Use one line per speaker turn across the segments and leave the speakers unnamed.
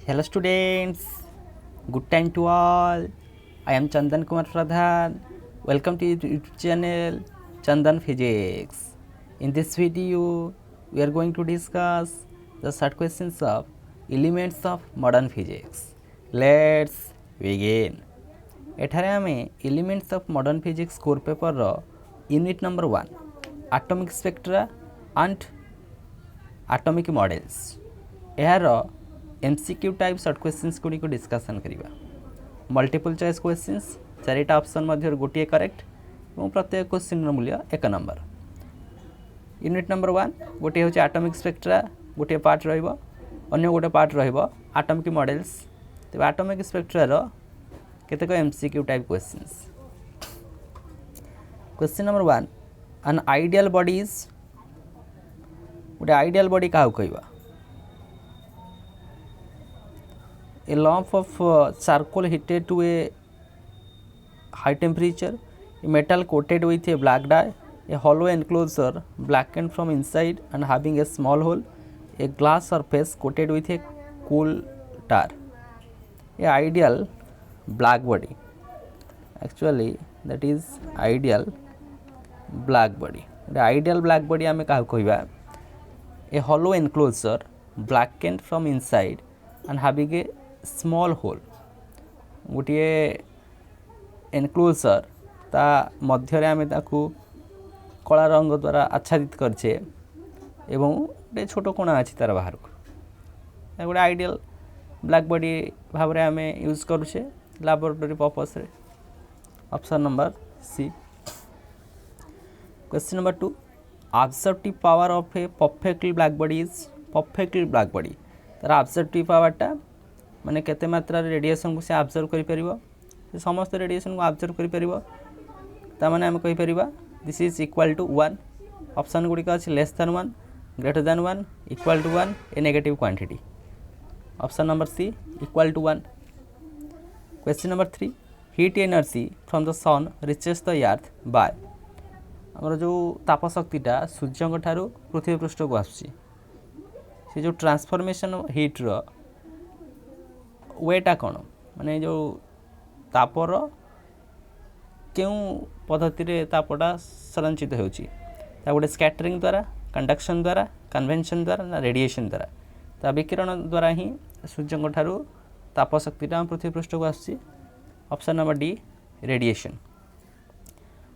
Hello students, good time to all. I am Chandan Kumar Pradhan. Welcome to YouTube channel Chandan Physics. In this video, we are going to discuss the short questions of elements of modern physics. Let's begin. एठारे आमे elements of modern physics core paper रो unit number 1 atomic spectra and atomic models यार MCQ type short questions गुडी को discussion करिबा multiple choice questions चारिटा option मध्य गोटे करेक्ट और प्रत्येक क्वेश्चन रो मूल्य 1 नंबर यूनिट नंबर 1 गोटे होचे एटॉमिक स्पेक्ट्रा गोटे पार्ट रहइबो अन्य गोटे पार्ट रहइबो एटॉमिक मॉडल्स तो एटॉमिक स्पेक्ट्रा रो केतेक MCQ type questions question number 1 an ideal body is गोटे आइडियल बॉडी काहू कहबा a lump of charcoal heated to a high temperature, a metal coated with a black dye, a hollow enclosure blackened from inside and having a small hole, a glass surface coated with a coal tar. A ideal black body. Actually, that is ideal black body. The ideal black body आमे काहू कहबा a hollow enclosure blackened from inside and having a small hole गोटे enclosure ता मध्य आम कला रंग द्वारा आच्छादित करछे एवं गोटे छोट कोणा अच्छी तार बाहर को गोटे आइडियल ब्लैक बॉडी भाव में आम यूज करुचे लैबोरेटरी पर्पस रे option number C question number 2 absorptive power of a perfectly black body is perfectly black body तार ऑब्जर्वेटिव पावरटा माने केते मात्रा रेडिएशन को से ऑब्जर्व करि परिबो से समस्त रेडिएशन को ऑब्जर्व करि परिबो ता माने हम कहि परिबा this is equal to 1 option गुडी का अछि less than 1 greater than 1 equal to 1 a negative quantity option number C equal to 1 question number 3 heat energy from the sun reaches the earth by हमर जो ताप शक्तिटा सूर्य ठारू पृथ्वी पृष्ठ को आछि से जो ट्रांसफॉर्मेशन हीट रो वेटा कौन माने जो तापर क्यों पद्धति रे तापटा संरचित होउची ता गोटे स्कैटरिंग द्वारा कंडक्शन द्वारा कन्वेंशन द्वारा ना रेडिएशन द्वारा ता विकिरण द्वारा ही सूर्य ठारू ताप शक्तिटा पृथ्वी पृष्ठ को आछि option number D radiation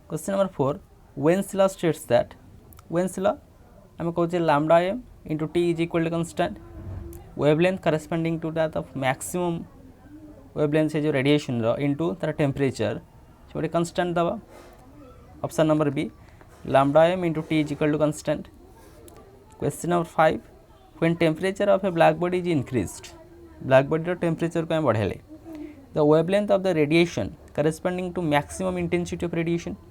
question number 4 veins law states that veins law हम कहूचे lambda m into t is equal to constant wavelength corresponding to that of maximum wavelength से जो radiation रो into तार temperature जो बड़े constant दबा option number B lambda m into t is equal to constant question number 5 when temperature of a black body is increased black body row temperature को हम बढ़ेले the wavelength of the radiation corresponding to maximum intensity of radiation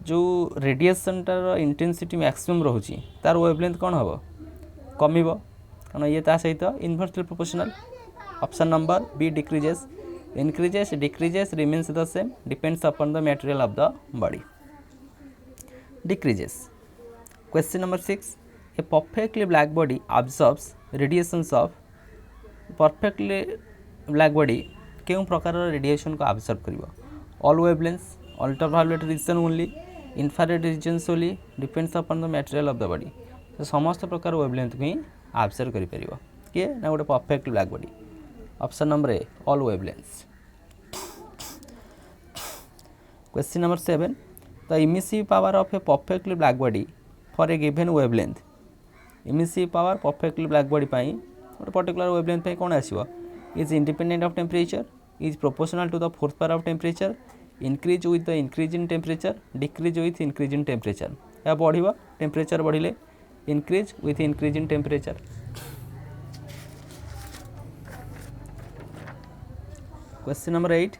जो radiation तार intensity maximum रहुची तार wavelength कौन हबो कमिबो कारण ये ता सहित inversely proportional option number B decreases increases decreases remains the same depends upon the material of the body decreases question number 6 a perfectly black body absorbs radiations of perfectly black body केउं प्रकार radiation को absorb करिवो all wavelengths ultraviolet region only infrared regions only depends upon the material of the body तो समस्त प्रकार wavelength को ही observe करि परिबो के ना गोटे perfect black body option number A all wavelengths question number 7 the emissive power of a perfectly black body for a given wavelength emissive power perfectly black body पई गोटे पर्टिकुलर वेवलेंथ पे कोन आसीबो is independent of temperature is proportional to the fourth power of temperature increase with the increase in temperature decrease with increase in temperature या बढ़िबो temperature बढ़िले increase with increase in temperature question number 8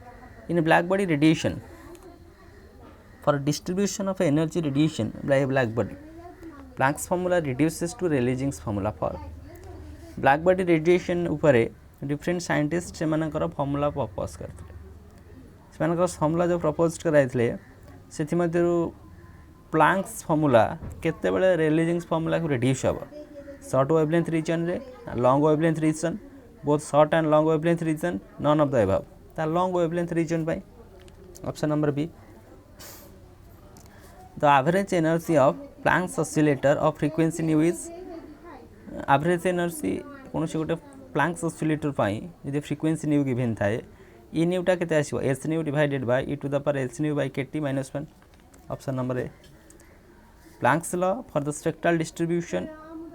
in a black body radiation for distribution of energy radiation by a black body Planck's formula reduces to Rayleigh's formula for black body radiation उपरे different scientists सेमानकर formula propose करथिले सेमानकर formula जो propose कराइथिले सेथि मध्यरु Planck's formula केते बेले Rayleigh Jeans formula को reduce हम short wavelength region रे long wavelength region both short and long wavelength region, none of the above. The long wavelength region by option number B. The average energy of Planck's oscillator of frequency nu is average energy कौन सी गोटे Planck's oscillator पाई यदि frequency nu given थाए e nu टा केते आसीबो h nu divided by e to the power h nu by kt minus 1 option number A. Planck's law for the spectral distribution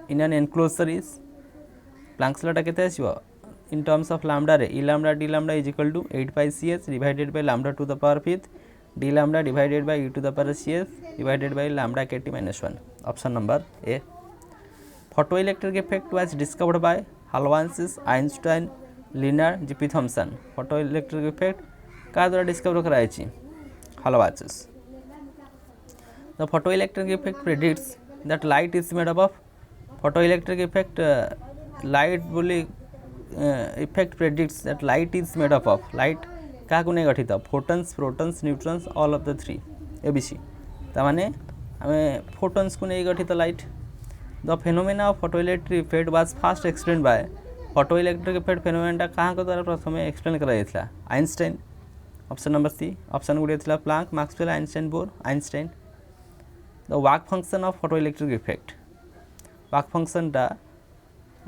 in an enclosure is Planck's law टा केते आसीबो in terms of lambda रे e lambda d lambda is equal to 8 pi cs divided by lambda to the power fifth d lambda divided by e to the power cs divided by lambda kt minus 1 option number A. Photoelectric effect was discovered by Halvansis, Einstein, Linear, G.P. Thomson. Photoelectric effect का द्वारा discover कराई छी Halvansis. The photoelectric effect predicts that light is made up of photoelectric effect light बोली effect predicts that light is made up of light क्या को नहीं गठित photons, protons, neutrons, all of the three ABC. तामाने हमें photons को नहीं गठित light. The phenomena of photoelectric effect was first explained by photoelectric effect phenomena कहाँ को द्वारा प्रथम explain कराई था Einstein. Option number C. Option गुड़े थिला Planck, Maxwell, Einstein, Bohr, Einstein. The work function of photoelectric effect. Work function टा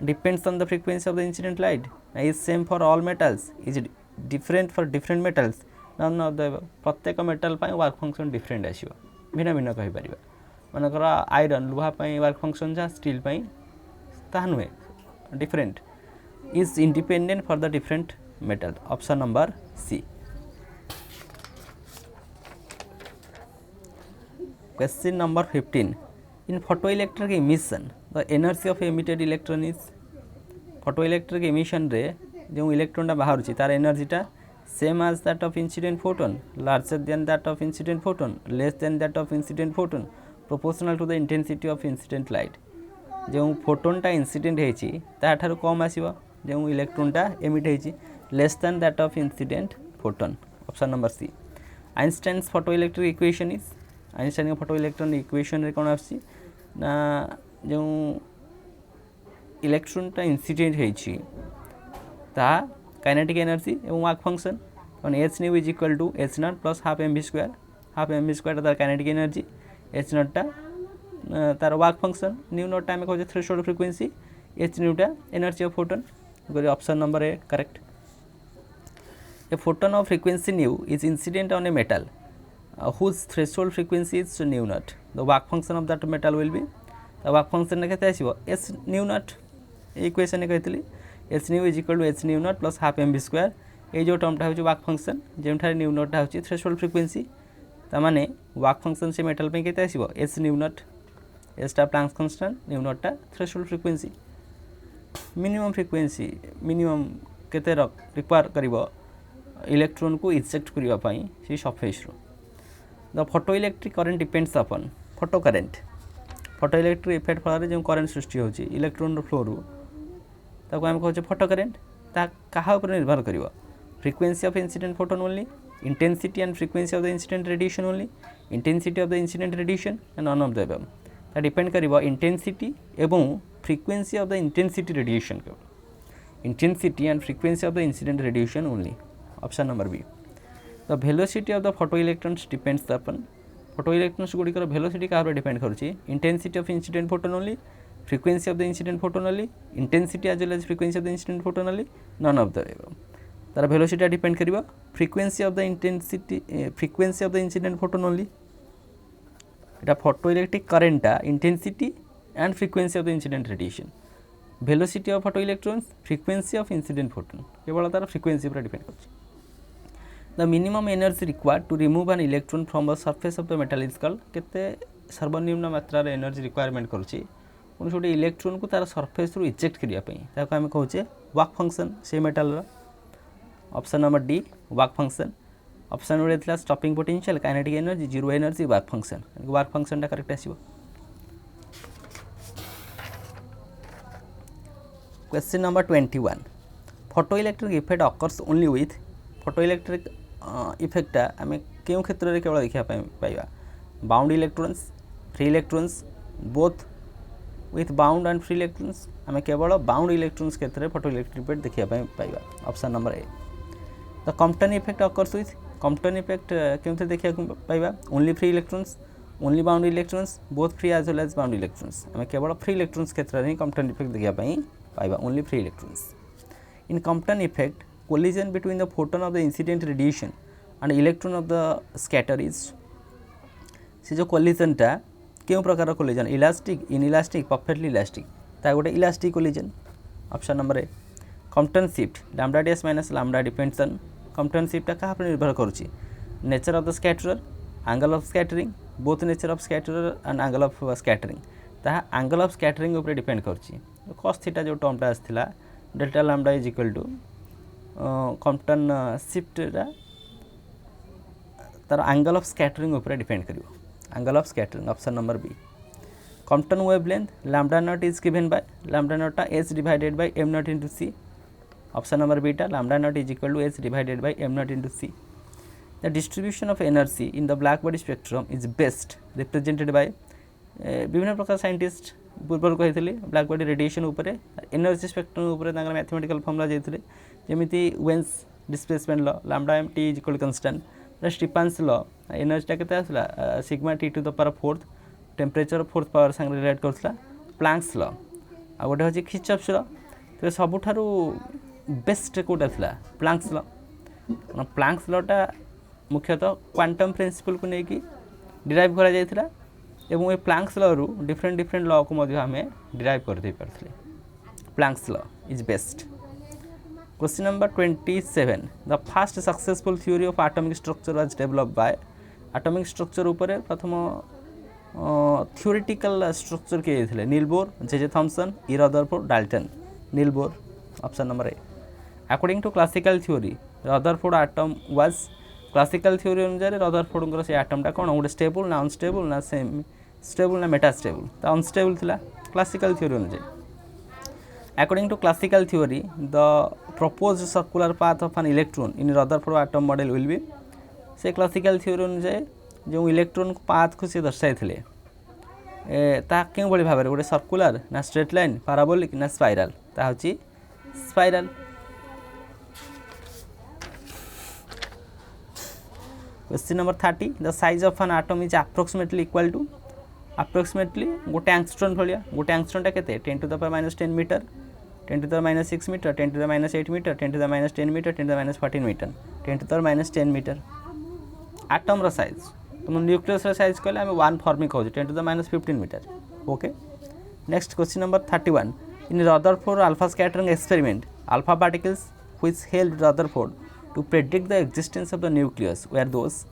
depends on the frequency of the incident light. Is same for all metals. Is it different for different metals? None of the प्रत्येक metal पाई work function different आसीबो भिन्न भिन्न कहि परिबा मनकर iron लुहा पाई work function जा स्टील पाई ता नुहे different is independent for the different metal option number C. Question number 15 in photoelectric emission the energy of emitted electron is photoelectric emission रे जो इलेक्ट्रॉन बाहर तार एनर्जीटा same as that of incident photon larger than that of incident photon less than that of incident photon proportional to the intensity of incident light. जो photon टा incident हेची ताठारु कम आसीबो जो इलेक्ट्रॉन टा एमिट हेची less than that of incident photon option number C. Einstein's photoelectric equation is Einstein photo electron equation रे कोन आसी ना जो इलेक्ट्रॉन टा इंसिडेंट हेची ता काइनेटिक एनर्जी एवं work function on h nu is equal to h naught plus half mv square तार काइनेटिक एनर्जी h naught टा तार work function new not time को थ्रेशोल्ड फ्रीक्वेंसी h nu टा energy of photon Gore option number A correct. A photon of frequency new is incident on a metal whose threshold frequency is nu naught. The work function of that metal will be the work function केते आसीबो h nu naught equation कहतली h nu is equal to h nu naught plus half mv square ए जो टर्मटा होची work function जेमठारे nu naught होची threshold frequency ता माने वर्क फंक्शन से मेटल पे केते आसीबो h न्यू नॉट h टा प्लैंक्स कांस्टेंट न्यू नॉट टा थ्रेशोल्ड फ्रीक्वेंसी मिनिमम केते रिक्वायर करिवो इलेक्ट्रॉन को इजेक्ट करिवा पई से सरफेस रो. The photo electric current depends upon photo electric effect फल जो करंट सृष्टि होची इलेक्ट्रॉन रो फ्लो रो ताको हम कहचे फोटो करंट ता कहा ऊपर निर्भर करिवो frequency of incident photon only, intensity and frequency of the incident radiation only, intensity of the incident radiation and none of the above. That depend करिवो intensity एवं frequency of the intensity radiation को intensity and frequency of the incident radiation only. Option number B. The velocity of the photoelectrons depends upon photoelectrons गुडी कर velocity का ऊपर depend करूची intensity of incident photon only, frequency of the incident photon only, intensity as well as frequency of the incident photon only, none of the above. तार velocity depend करिवो frequency of the intensity frequency of the incident photon only एटा photoelectric करंटा intensity and frequency of the incident radiation velocity of photoelectrons frequency of incident photon केवल तार frequency पर depend करछि. The minimum energy required to remove an electron from the surface of the metal is called केते सर्वनिम्न मात्रा रे energy requirement करछि कोन छोटे इलेक्ट्रॉन को तार सरफेस रु इजेक्ट करिया पई ताको हम कहउचे वर्क फंक्शन से मेटल रो. Option number D work function. Option उड़े थिला stopping potential kinetic energy zero energy work function टा करेक्ट आसीबो. Question number 21 photo electric effect occurs only with photoelectric इफेक्टा आम क्यों क्षेत्र में केवल देखा पाइबा bound electrons free electrons both with bound and free electrons आम केवल बाउंड इलेक्ट्रॉन्स क्षेत्र में फोटो इलेक्ट्रिक इफेक्ट देखा पाइबा option number A the Compton effect occurs with Compton effect केमते देखा पाइबा only free electrons only bound electrons both free as well as bound electrons आम केवल फ्री इलेक्ट्रॉन्स क्षेत्र में कॉम्पटन इफेक्ट देखा पाइबा only free electrons in Compton effect collision between the photon of the incident radiation and electron of the scatter is से जो collision टा क्यों प्रकार collision elastic inelastic perfectly elastic ता गोटे elastic collision option number A Compton shift lambda dash minus lambda depends on Compton shift टा कहाँ पर निर्भर करुच्ची nature of the scatterer angle of scattering both nature of scatterer and angle of scattering ताहा angle of scattering ऊपर depend करुच्ची cos theta जो टर्मटा आसथिला delta lambda is equal to Compton shift तार एंगल ऑफ स्कैटरिंग ऊपर depend करिवो angle of scattering option number B Compton wavelength lambda naught is given by lambda naught H divided by M naught into C option number beta lambda naught is equal to H divided by M naught into C the distribution of energy in the black body spectrum is best represented by विभिन्न प्रकार scientist पूर्व कही black body radiation उपर energy spectrum उपर mathematical formula जाते जमी Wien's displacement law lambda M T is equal constant Stefan's law energy केते आसला sigma T to the power fourth temperature fourth power संग रिलेट करथला प्लैंक्स लॉ आ गोटे होची खिचप्स लॉ तो सबुठारु बेस्ट कोटा थला प्लैंक्स लॉ प्लैंक्स लॉ टा मुख्यतः क्वांटम प्रिंसिपल को लेकिन डिराइव करा जायथिला एवं ए प्लैंक्स लॉ रु डिफरेंट लॉ को मध्य आमे डिराइव कर दे पारथले Planck's law is best question number 27 the first successful theory of atomic structure was developed by atomic structure ऊपर प्रथम थ्योरेटिकल स्ट्रक्चर के थे Niels Bohr J Thomson E Rutherford Dalton Niels Bohr option number A according to classical theory Rutherford atom was classical theory अनुसार Rutherford से एटमटा कौन गोटे stable ना अनस्टेबल ना सेमी स्टेबल ना मेटास्टेबल तो अनस्टेबल थिला क्लासिकल थ्योरी अनुसार according to classical theory the proposed circular path of an electron in Rutherford atom model will be से क्लासिकल थ्योरी अनुसार जो इलेक्ट्रॉन को पाथ को से दर्शाई थिले ता केउ बळी भाबरे गोटे सर्कुलर ना स्ट्रेट लाइन पैराबोलिक ना स्पाइराल ता होची spiral question number 30 the size of an atom is approximately equal to approximately गोटे एंगस्ट्रॉन भलिया गोटे एंगस्ट्रॉन टा केते 10 to the power -10 metre 10 to the minus 6 meter 10 to the minus 8 meter 10 to the minus 10 meter 10 to the minus 14 meter 10 to the minus 10 meter atom रो size तुम nucleus रो size कहले हम 1 फॉर्मिंग कहू 10 to the minus 15 meter okay next question number 31 in Rutherford alpha scattering experiment alpha particles which help Rutherford to predict the existence of the nucleus where those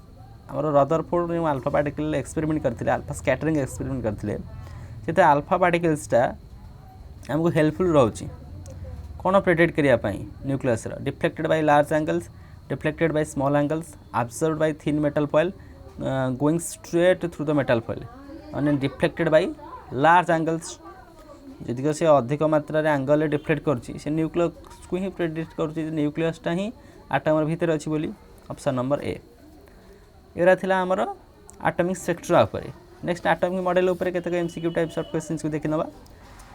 हमर Rutherford ने alpha particle experiment करथिले alpha scattering experiment करथिले सेते alpha particles टा हमको helpful रहउची कौन predict करिया nucleus deflected by large angles deflected by small angles absorbed bye thin metal foil going straight through the metal foil and deflected by large angles जदि से अधिक मात्रा रे एंगल डिफ्लेक्ट करछि से न्यूक्लियस को ही प्रेडिक्ट करछि न्यूक्लियस टा ही एटम भीतर अछि बोली ऑप्शन नंबर ए एरा थिला हमर एटॉमिक स्ट्रक्चर ऊपर नेक्स्ट एटॉमिक मॉडल ऊपर केतक एमसीक्यू टाइप्स ऑफ क्वेश्चंस को देखि नबा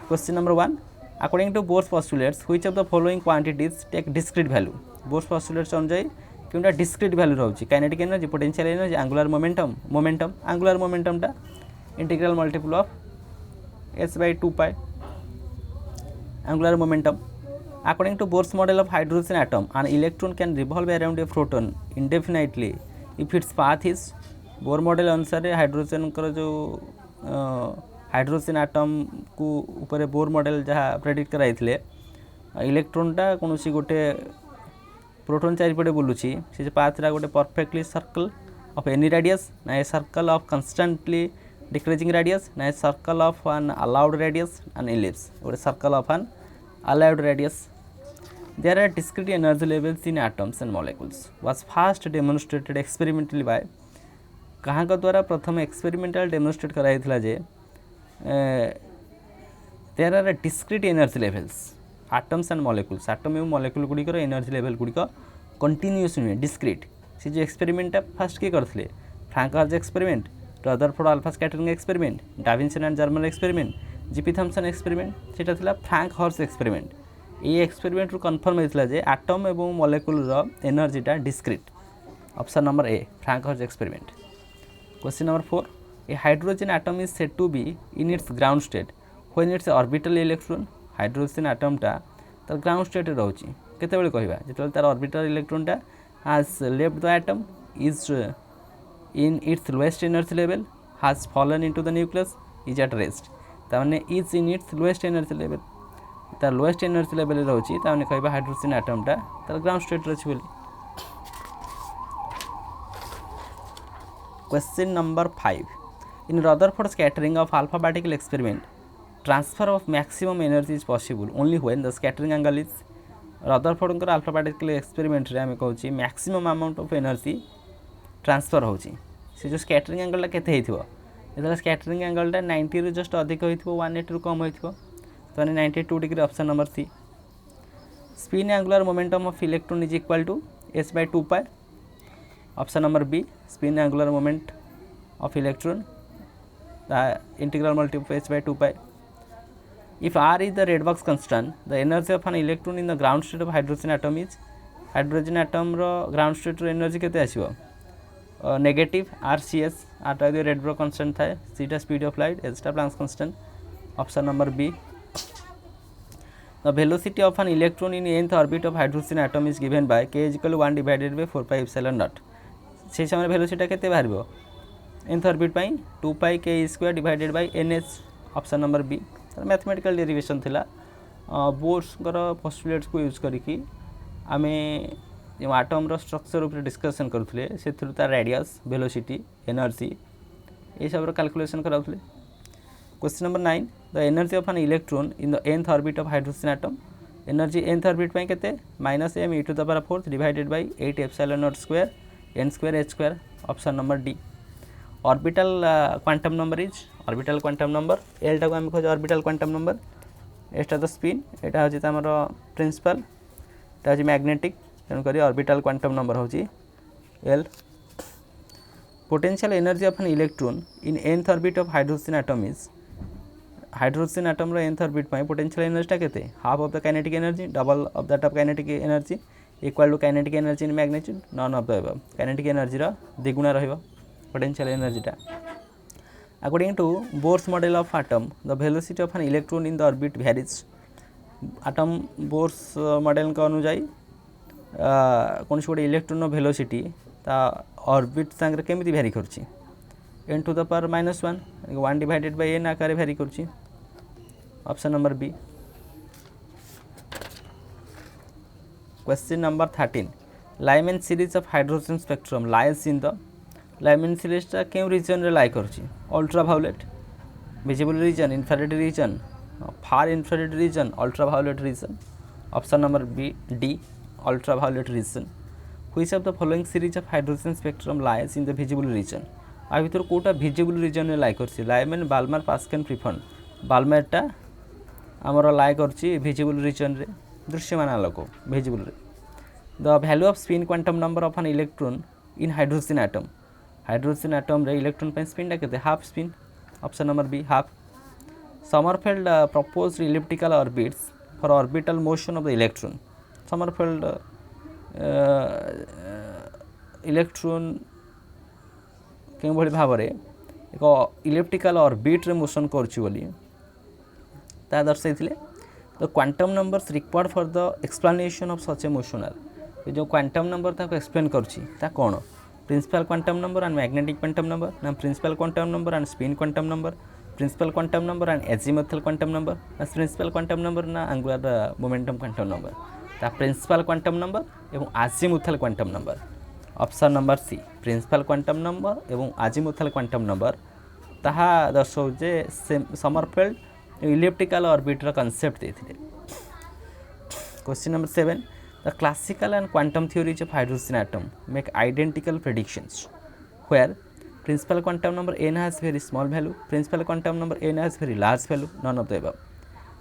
question number 1 according to Bohr's postulates which of the following quantities take discrete value Bohr's postulates अनुसार क्योंटा discrete value रहउची kinetic energy potential energy angular momentum angular momentum टा integral multiple of h by 2 pi angular momentum according to Bohr's model of hydrogen atom an electron can revolve around a proton indefinitely if its path is Bohr model अनुसार hydrogen कर जो hydrogen atom को ऊपर Bohr model जहाँ predict कराइथिले इलेक्ट्रॉनटा कौन गोटे प्रोटॉन चारिपटे बुलूची से पाथरा गोटे perfectly circle of any radius ना a circle of constantly decreasing radius ना a circle of an allowed radius an ellipse गोटे circle of an allowed radius there are discrete energy levels in atoms and molecules was first demonstrated experimentally by कहाँ का द्वारा प्रथम experimental demonstrate कराइथिला जे there are discrete energy levels atoms and molecules atom एवं molecule गुड़िकर energy level गुड़िक continuous नुहे डिस्क्रीट से जो एक्सपेरिमेंटा फर्स्ट किए करते Franck Hertz experiment Rutherford alpha scattering experiment Davisson and Germer experiment G P Thomson experiment सेटा थिला फ्रैंक हॉर्स एक्सपेरिमेंट ये एक्सपेरिमेंट रु कन्फर्म होइतला जे एटम एवं मॉलिक्यूल रो एनर्जीटा discrete option number A Franck Hertz experiment question number 4 A hydrogen atom is said to be in its ground state when its orbital electron hydrogen एटमटा तार ground state रहउची केतेबेले कहबा जेतेबेले तार ऑर्बिटल इलेक्ट्रॉनटा has left the atom is in its lowest energy level has fallen into the nucleus is at rest ताने is in its lowest energy level तार लोएस्ट एनर्जी लेवल रहउची ताने कहबा हाइड्रोजन एटमटा तार ग्राउंड स्टेट रहउची बोली question number 5 in Rutherford scattering of alpha particle experiment transfer of maximum energy is possible only when the scattering angle is Rutherford alpha particle experiment रे आमे कहउची maximum amount of energy transfer होउची से जो scattering angle केते हेथिबो जेतला scattering angle 90 रु just अधिक होइथिबो 180 रु कम होइथिबो तो 92 degree option number C spin angular momentum of electron is equal to s/2 pi option number B spin angular moment of electron the integral multiple h/2 pi if r is the red box constant the energy of an electron in the ground state of hydrogen atom is hydrogen atom ro ground state ro energy केते आसीबो negative RCS आटा जो red box constant थाए सीटा speed of light h टा Planck's constant option number B the velocity of an electron in nth orbit of hydrogen atom is given by k = 1 divided by 4 pi epsilon naught से समय velocity केते बाहरबो nth orbit पई 2 pi k² divided by nh option number B mathematical derivation थिला Bohr's postulates को use करिकी आमे जो आटम रो स्ट्रक्चर ऊपर डिस्कशन करथले से थ्रू तार रेडियस वेलोसिटी एनर्जी ए सब रो कैलकुलेशन कराउथले question number 9 the energy of an electron in the nth orbit of hydrogen atom energy nth orbit पई केते -m e to the power 4 divided by 8 epsilon nought square n² h² option number D orbital quantum number is orbital quantum number L टा को हम खोज orbital quantum number एटा तो spin एटा होची हमर principal एटा होची मैग्नेटिक तेन करी ऑर्बिटल क्वांटम नंबर होची L potential energy of an electron in nth orbit of hydrogen atom is hydrogen atom रो nth ऑर्बिट पई पोटेंशियल एनर्जी टा केते half of the kinetic energy double of that of kinetic energy equal to kinetic energy in magnitude none of the above kinetic energy रो द्विगुणा रहइबो potential energy टा according to Bohr's model of atom the velocity of an electron in the orbit varies atom Bohr's model का अनुसार कौन सी गोटे electron रो वेलोसिटी ता ऑर्बिट संग केमिति वेरी करछि n to the power -1 1 divided by n आकार वेरी करछि option number B question number 13 Lyman series of hydrogen spectrum lies in the Lyman सीरीजटा क्यों रीजन रे लाई करछि ultraviolet visible region infrared region far infrared region ultraviolet region option number B D ultraviolet region which of the following series of hydrogen spectrum lies in the visible region आ भीतर कोटा visible region रे lie करछि Lyman Balmer Pascal प्रिफन बाल्मरटा हमर lie करछि visible region रे दृश्यमान आलोक विजिबल रे the value of spin quantum number of an electron in hydrogen atom hydrogen atom रे इलेक्ट्रॉन पे स्पिन टा केते half spin option number B half Sommerfeld proposed elliptical orbits for orbital motion of the electron Sommerfeld electron के भली भाव रे एक elliptical orbit रे मोशन करछि बोली ता दर्शाइथिले the quantum numbers required for the explanation of such a motion जो क्वांटम नंबर ताको एक्सप्लेन करछि ता कोन principal quantum number and magnetic quantum number ना principal quantum number and spin quantum number principal quantum number and azimuthal quantum number ना principal quantum number ना angular momentum quantum number ता principal quantum number एवं azimuthal quantum number option number C principal quantum number एवं azimuthal quantum number ताहा दर्शाउ जे Sommerfeld elliptical orbit रो concept देथिले question number 7 The classical and quantum theories of hydrogen atom make identical predictions where principal quantum number n has very small value, principal quantum number n has very large value, none of the above.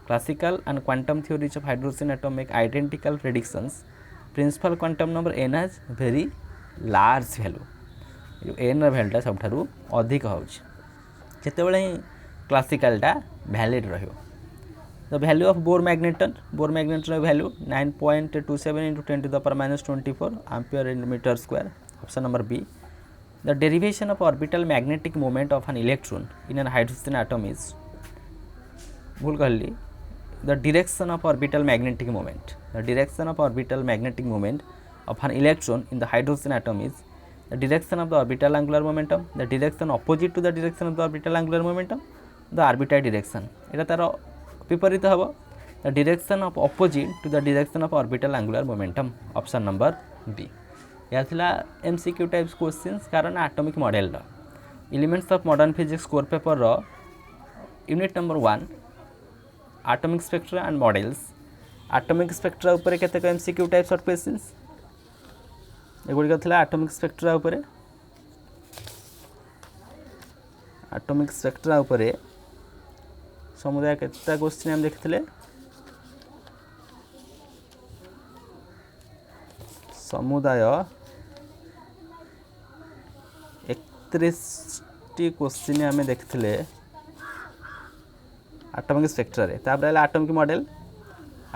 Classical and quantum theories of hydrogen atom make identical predictions. Principal quantum number n has very large value. जो n ର भ्यालुटा सबठारु अधिक होउछ जेतेबेले क्लासिकालटा valid रहियो। The value of Bohr magneton value 9.27 into 10 to the power -24 ampere in meter square. Option number B. The derivation of orbital magnetic moment of an electron in an hydrogen atom is, भूल कहली, the direction of orbital magnetic moment of an electron in the hydrogen atom is the direction of the orbital angular momentum, the direction opposite to the direction of the orbital angular momentum, the arbitrary direction। এটা তার বিপরীত হব, the direction of opposite to the direction of orbital angular momentum। Option number B. यह थिला MCQ types questions कारण atomic model रो elements of modern physics core paper रो unit number 1 atomic spectra and models. Atomic spectra ऊपर केतेक MCQ types of questions एगुड़िक था atomic spectra उपरे। एटॉमिक स्पेक्ट्रा उपरे समुदाय केतटा क्वेश्चन हम देखिले, समुदाय 31टी क्वेश्चन आम देखिले एटॉमिक स्पेक्ट्रा रे। तापर आला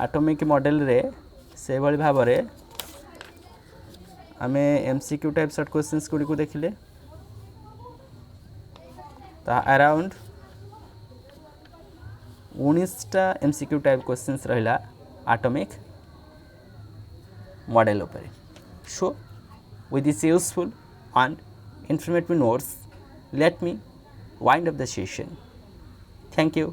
एटॉमिक मॉडल रे से भली भाव रे आमे MCQ type short questions Gudi को देखिले। अराउंड 19टा एमसीक्यू टाइप क्वेश्चंस रहिला एटॉमिक मॉडल उपरे। So with this useful and informative notes, let me wind up the session. Thank you.